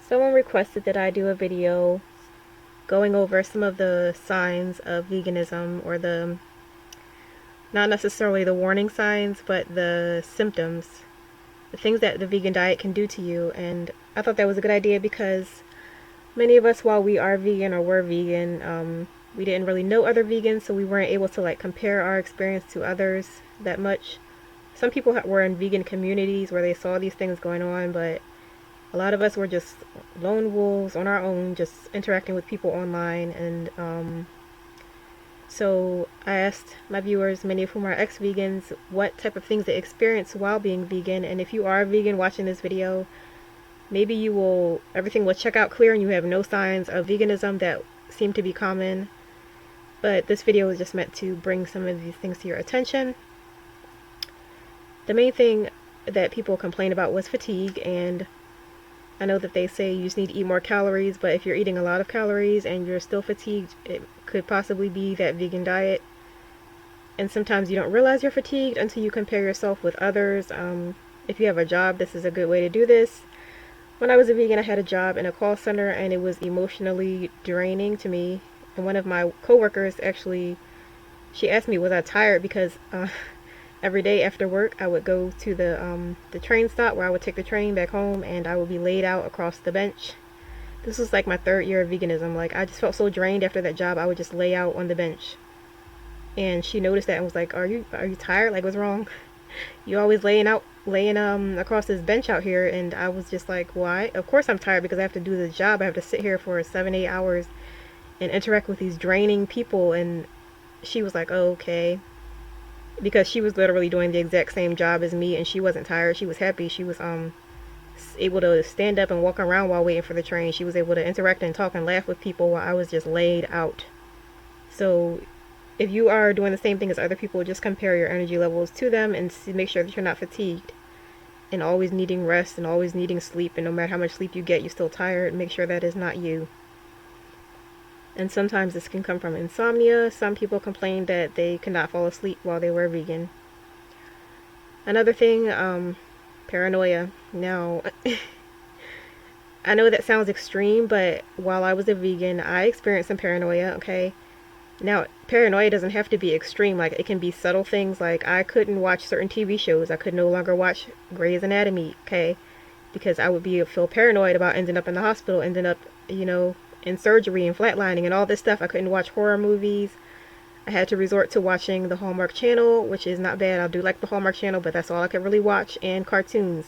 Someone requested that I do a video going over some of the signs of veganism, or the, not necessarily the warning signs, but the symptoms, the things that the vegan diet can do to you. And I thought that was a good idea because many of us, while we are vegan or were vegan, we didn't really know other vegans, so we weren't able to like compare our experience to others that much. Some people were in vegan communities where they saw these things going on, but a lot of us were just lone wolves on our own, just interacting with people online. And so I asked my viewers, many of whom are ex-vegans, what type of things they experience while being vegan. And if you are a vegan watching this video, maybe everything will check out clear and you have no signs of veganism that seem to be common. But this video is just meant to bring some of these things to your attention. The main thing that people complain about was fatigue, and I know that they say you just need to eat more calories, but if you're eating a lot of calories and you're still fatigued, it could possibly be that vegan diet. And sometimes you don't realize you're fatigued until you compare yourself with others. If you have a job, this is a good way to do this. When I was a vegan, I had a job in a call center, and it was emotionally draining to me. And one of my coworkers actually, she asked me, was I tired? Because every day after work, I would go to the train stop where I would take the train back home, and I would be laid out across the bench. This was like my third year of veganism. Like, I just felt so drained after that job. I would just lay out on the bench. And she noticed that and was like, "Are you tired? Like, what's wrong? You always laying across this bench out here." And I was just like, "Why? Of course I'm tired because I have to do this job. I have to sit here for 7, 8 hours and interact with these draining people." And she was like, "Oh, okay." Because she was literally doing the exact same job as me, and she wasn't tired. She was happy. She was able to stand up and walk around while waiting for the train. She was able to interact and talk and laugh with people while I was just laid out. So if you are doing the same thing as other people, just compare your energy levels to them and make sure that you're not fatigued and always needing rest and always needing sleep. And no matter how much sleep you get, you're still tired. Make sure that is not you. And sometimes this can come from insomnia. Some people complain that they could not fall asleep while they were vegan. Another thing, paranoia. Now, I know that sounds extreme, but while I was a vegan, I experienced some paranoia, okay? Now, paranoia doesn't have to be extreme. Like, it can be subtle things, like I couldn't watch certain TV shows. I could no longer watch Grey's Anatomy, okay? Because I would feel paranoid about ending up in the hospital, ending up, in surgery and flatlining and all this stuff. I couldn't watch horror movies. I had to resort to watching the Hallmark Channel, which is not bad. I do like the Hallmark Channel, but that's all I could really watch, and cartoons.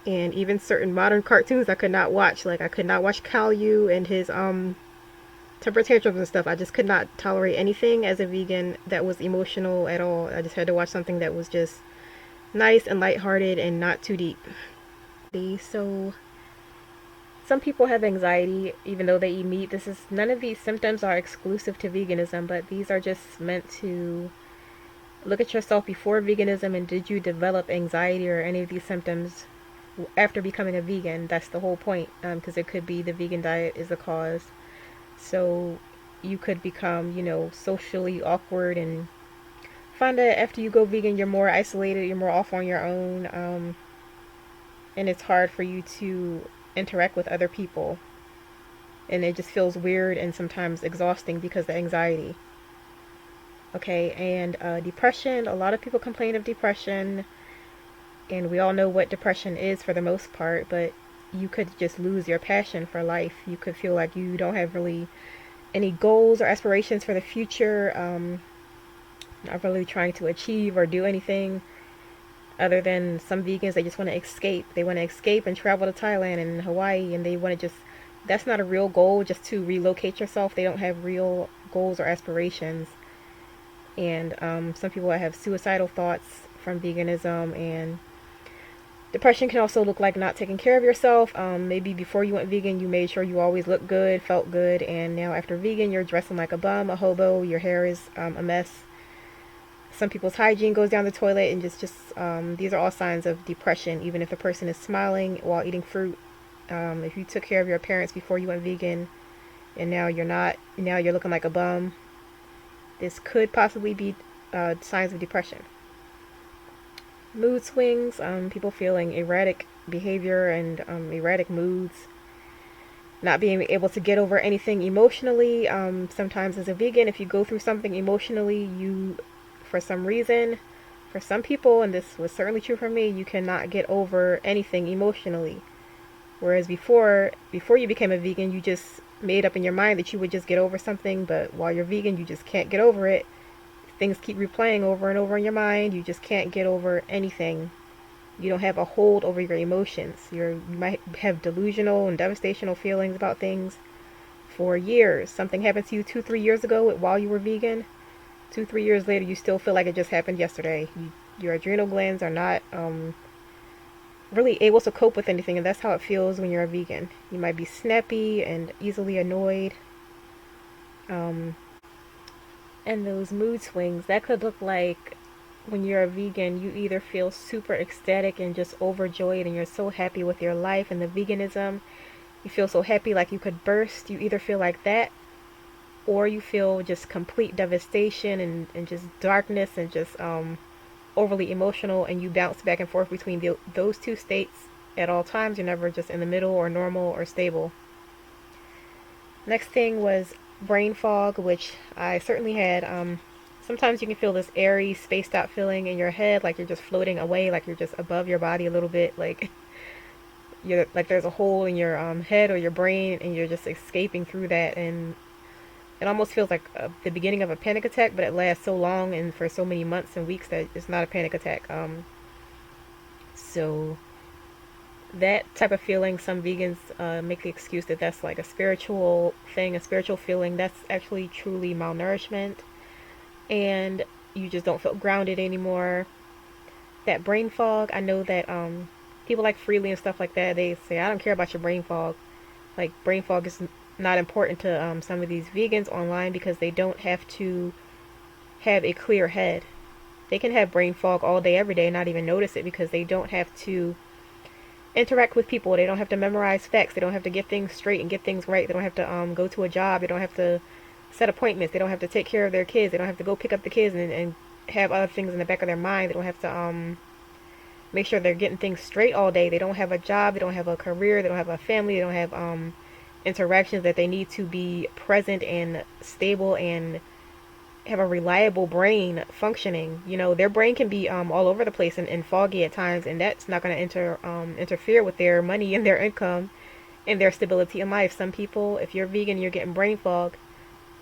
And even certain modern cartoons I could not watch. Like, I could not watch Caillou and his temper tantrums and stuff. I just could not tolerate anything as a vegan that was emotional at all. I just had to watch something that was just nice and lighthearted and not too deep. So some people have anxiety even though they eat meat. None of these symptoms are exclusive to veganism, but these are just meant to look at yourself before veganism, and did you develop anxiety or any of these symptoms after becoming a vegan. That's the whole point, because it could be the vegan diet is the cause. So you could become, socially awkward, and find that after you go vegan, you're more isolated, you're more off on your own, and it's hard for you to interact with other people. And it just feels weird and sometimes exhausting because of the anxiety. Okay, and depression. A lot of people complain of depression, and we all know what depression is for the most part, but you could just lose your passion for life. You could feel like you don't have really any goals or aspirations for the future, not really trying to achieve or do anything other than some vegans. They just want to escape. They want to escape and travel to Thailand and Hawaii, and they want to just, that's not a real goal, just to relocate yourself. They don't have real goals or aspirations. And some people have suicidal thoughts from veganism. And depression can also look like not taking care of yourself. Maybe before you went vegan, you made sure you always looked good, felt good, and now after vegan, you're dressing like a bum, a hobo, your hair is a mess. Some people's hygiene goes down the toilet, and these are all signs of depression, even if the person is smiling while eating fruit. If you took care of your appearance before you went vegan, and now you're not, now you're looking like a bum, this could possibly be signs of depression. Mood swings, people feeling erratic behavior and erratic moods. not being able to get over anything emotionally. Sometimes as a vegan, if you go through something emotionally, you, for some reason, for some people, and this was certainly true for me, you cannot get over anything emotionally. Whereas before you became a vegan, you just made up in your mind that you would just get over something, but while you're vegan, you just can't get over it. Things keep replaying over and over in your mind. You just can't get over anything. You don't have a hold over your emotions. You might have delusional and devastational feelings about things for years. Something happened to you 2, 3 years ago while you were vegan. 2, 3 years later, you still feel like it just happened yesterday. Your adrenal glands are not really able to cope with anything, and that's how it feels when you're a vegan. You might be snappy and easily annoyed. Um, and those mood swings, that could look like when you're a vegan, you either feel super ecstatic and just overjoyed and you're so happy with your life and the veganism. You feel so happy like you could burst. You either feel like that, or you feel just complete devastation and just darkness and just overly emotional, and you bounce back and forth between those two states at all times. You're never just in the middle or normal or stable. Next thing was brain fog, which I certainly had. Sometimes you can feel this airy, spaced out feeling in your head, like you're just floating away, like you're just above your body a little bit, like you're like there's a hole in your head or your brain, and you're just escaping through that, and it almost feels like the beginning of a panic attack, but it lasts so long and for so many months and weeks that it's not a panic attack. So that type of feeling, some vegans make the excuse that that's like a spiritual thing, a spiritual feeling. That's actually truly malnourishment, and you just don't feel grounded anymore. That brain fog, I know that people like Freely and stuff like that, they say, I don't care about your brain fog. Like, brain fog is not important to some of these vegans online because they don't have to have a clear head. They can have brain fog all day, every day, and not even notice it because they don't have to interact with people. They don't have to memorize facts. They don't have to get things straight and get things right. They don't have to go to a job. They don't have to set appointments. They don't have to take care of their kids. They don't have to go pick up the kids and have other things in the back of their mind. They don't have to make sure they're getting things straight all day. They don't have a job. They don't have a career. They don't have a family. They don't have interactions that they need to be present and stable and have a reliable brain functioning. You know, their brain can be all over the place and foggy at times, and that's not going to interfere with their money and their income and their stability in life. Some people, if you're vegan, you're getting brain fog.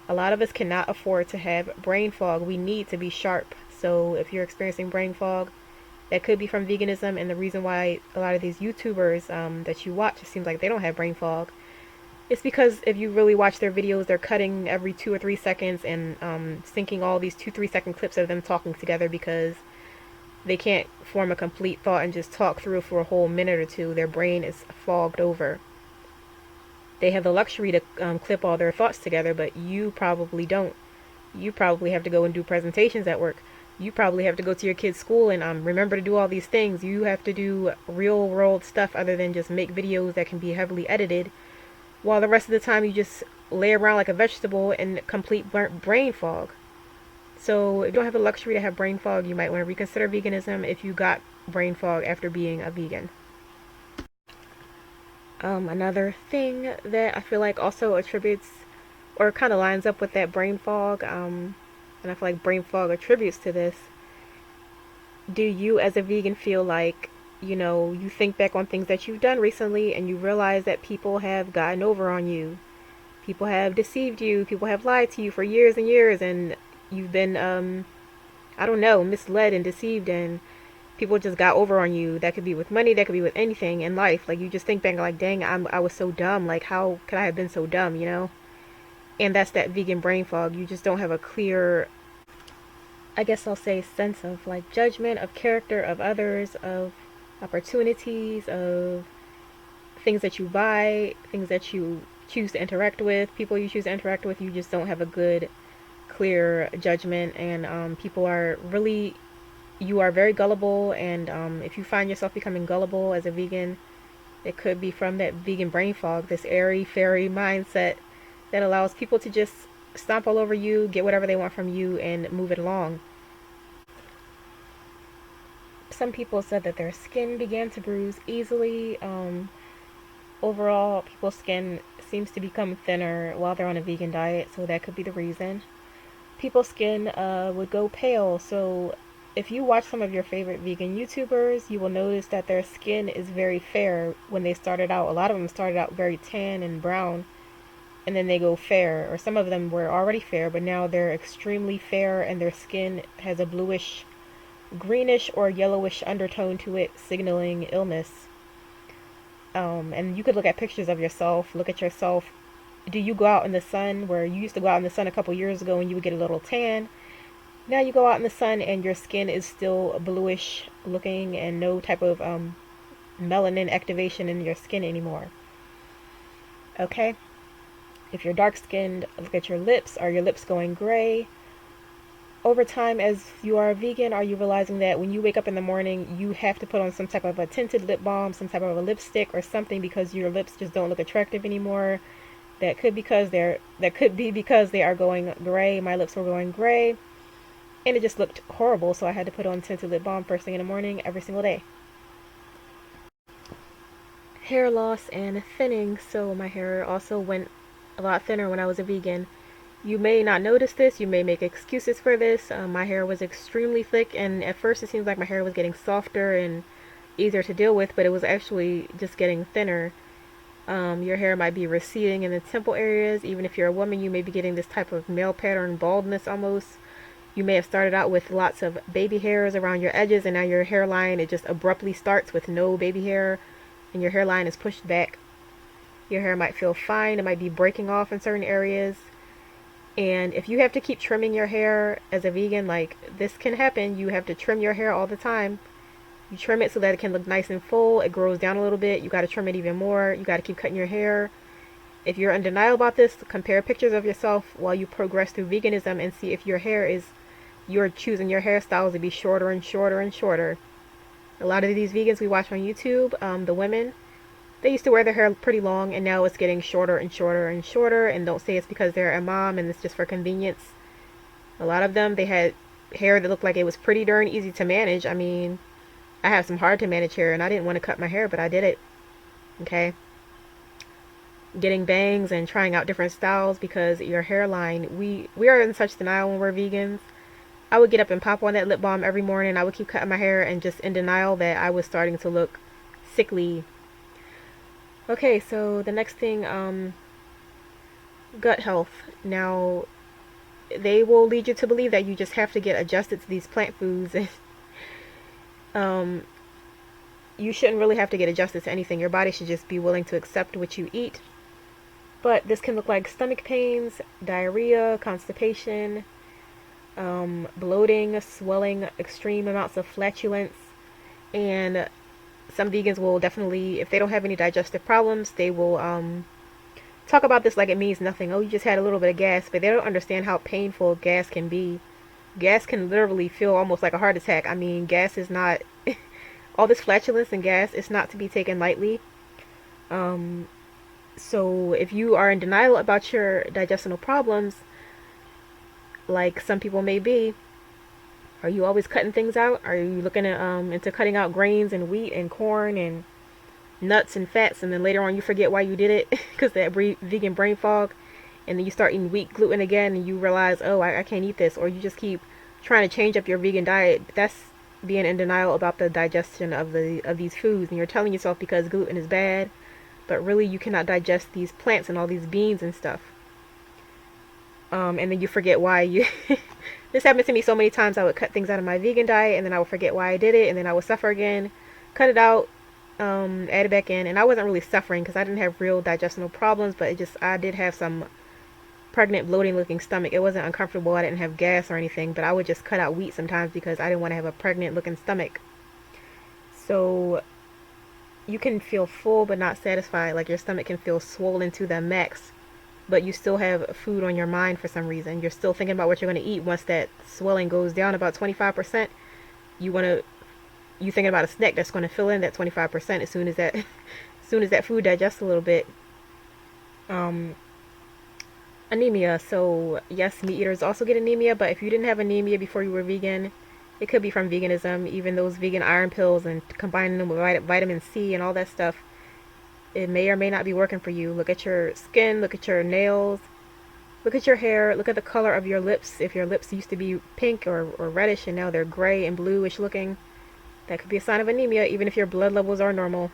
A lot of us cannot afford to have brain fog. We need to be sharp. So if you're experiencing brain fog, that could be from veganism, and the reason why a lot of these YouTubers that you watch, it seems like they don't have brain fog. It's because if you really watch their videos, they're cutting every 2 or 3 seconds and syncing all these 2, 3 second clips of them talking together because they can't form a complete thought and just talk through for a whole minute or two. Their brain is fogged over. They have the luxury to clip all their thoughts together, but you probably don't. You probably have to go and do presentations at work. You probably have to go to your kid's school and remember to do all these things. You have to do real world stuff other than just make videos that can be heavily edited, while the rest of the time you just lay around like a vegetable in complete brain fog. So if you don't have the luxury to have brain fog, you might want to reconsider veganism if you got brain fog after being a vegan. Another thing that I feel like also attributes or kind of lines up with that brain fog, and I feel like brain fog attributes to this. Do you as a vegan feel like, you know, you think back on things that you've done recently and you realize that people have gotten over on you? People have deceived you. People have lied to you for years and years, and you've been, I don't know, misled and deceived, and people just got over on you. That could be with money. That could be with anything in life. Like, you just think back like, dang, I was so dumb. Like, how could I have been so dumb, you know? And that's that vegan brain fog. You just don't have a clear, I guess I'll say, sense of like judgment, of character, of others, of opportunities, of things that you buy, things that you choose to interact with, people you choose to interact with. You just don't have a good, clear judgment, and people are really, you are very gullible, and if you find yourself becoming gullible as a vegan, it could be from that vegan brain fog, this airy fairy mindset that allows people to just stomp all over you, get whatever they want from you, and move it along. Some people said that their skin began to bruise easily. overall, people's skin seems to become thinner while they're on a vegan diet, so that could be the reason. People's skin would go pale, so if you watch some of your favorite vegan YouTubers, you will notice that their skin is very fair when they started out. A lot of them started out very tan and brown, and then they go fair, or some of them were already fair, but now they're extremely fair and their skin has a bluish, greenish, or yellowish undertone to it, signaling illness. And you could look at pictures of yourself, look at yourself. Do you go out in the sun where you used to go out in the sun a couple years ago and you would get a little tan? Now you go out in the sun and your skin is still bluish looking and no type of melanin activation in your skin anymore. Okay? If you're dark skinned, look at your lips. Are your lips going gray? Over time, as you are a vegan, are you realizing that when you wake up in the morning, you have to put on some type of a tinted lip balm, some type of a lipstick or something because your lips just don't look attractive anymore? That could be because they are going gray. My lips were going gray, and it just looked horrible, so I had to put on tinted lip balm first thing in the morning every single day. Hair loss and thinning, so my hair also went a lot thinner when I was a vegan. You may not notice this, you may make excuses for this. My hair was extremely thick, and at first it seems like my hair was getting softer and easier to deal with, but it was actually just getting thinner. Your hair might be receding in the temple areas. Even if you're a woman, you may be getting this type of male pattern baldness almost. You may have started out with lots of baby hairs around your edges, and now your hairline, it just abruptly starts with no baby hair, and your hairline is pushed back. Your hair might feel fine, it might be breaking off in certain areas. And if you have to keep trimming your hair as a vegan, like this can happen, you have to trim your hair all the time. You trim it so that it can look nice and full. It grows down a little bit. You got to trim it even more. You got to keep cutting your hair. If you're in denial about this, compare pictures of yourself while you progress through veganism and see if your hair is, you're choosing your hairstyles to be shorter and shorter and shorter. A lot of these vegans we watch on YouTube, the women, they used to wear their hair pretty long, and now it's getting shorter and shorter and shorter. And don't say it's because they're a mom and it's just for convenience. A lot of them, they had hair that looked like it was pretty darn easy to manage. I mean, I have some hard to manage hair, and I didn't want to cut my hair, but I did it. Okay? Getting bangs and trying out different styles because your hairline, we are in such denial when we're vegans. I would get up and pop on that lip balm every morning. I would keep cutting my hair and just in denial that I was starting to look sickly. Okay, so the next thing, gut health. Now, they will lead you to believe that you just have to get adjusted to these plant foods. um, you shouldn't really have to get adjusted to anything. Your body should just be willing to accept what you eat. But this can look like stomach pains, diarrhea, constipation, bloating, swelling, extreme amounts of flatulence, and some vegans will definitely, if they don't have any digestive problems, they will talk about this like it means nothing. Oh, you just had a little bit of gas, but they don't understand how painful gas can be. Gas can literally feel almost like a heart attack. I mean, gas is not, all this flatulence and gas is not to be taken lightly. So if you are in denial about your digestional problems, like some people may be, are you always cutting things out? Are you looking at into cutting out grains and wheat and corn and nuts and fats, and then later on you forget why you did it because that vegan brain fog, and then you start eating wheat gluten again and you realize, oh, I can't eat this, or you just keep trying to change up your vegan diet. That's being in denial about the digestion of these foods, and you're telling yourself because gluten is bad, but really you cannot digest these plants and all these beans and stuff. And then you forget why you this happened to me so many times. I would cut things out of my vegan diet and then I would forget why I did it, and then I would suffer again, cut it out, add it back in, and I wasn't really suffering because I didn't have real digestional problems, but I did have some pregnant bloating looking stomach. It wasn't uncomfortable, I didn't have gas or anything, but I would just cut out wheat sometimes because I didn't want to have a pregnant looking stomach. So you can feel full but not satisfied, like your stomach can feel swollen to the max, but you still have food on your mind for some reason. You're still thinking about what you're going to eat. Once that swelling goes down about 25%, you thinking about a snack that's going to fill in that 25% as soon as that food digests a little bit. Anemia. So yes, meat eaters also get anemia, but if you didn't have anemia before you were vegan, it could be from veganism. Even those vegan iron pills and combining them with vitamin C and all that stuff, it may or may not be working for you. Look at your skin, look at your nails, look at your hair, look at the color of your lips. If your lips used to be pink or reddish and now they're gray and bluish looking, that could be a sign of anemia, even if your blood levels are normal.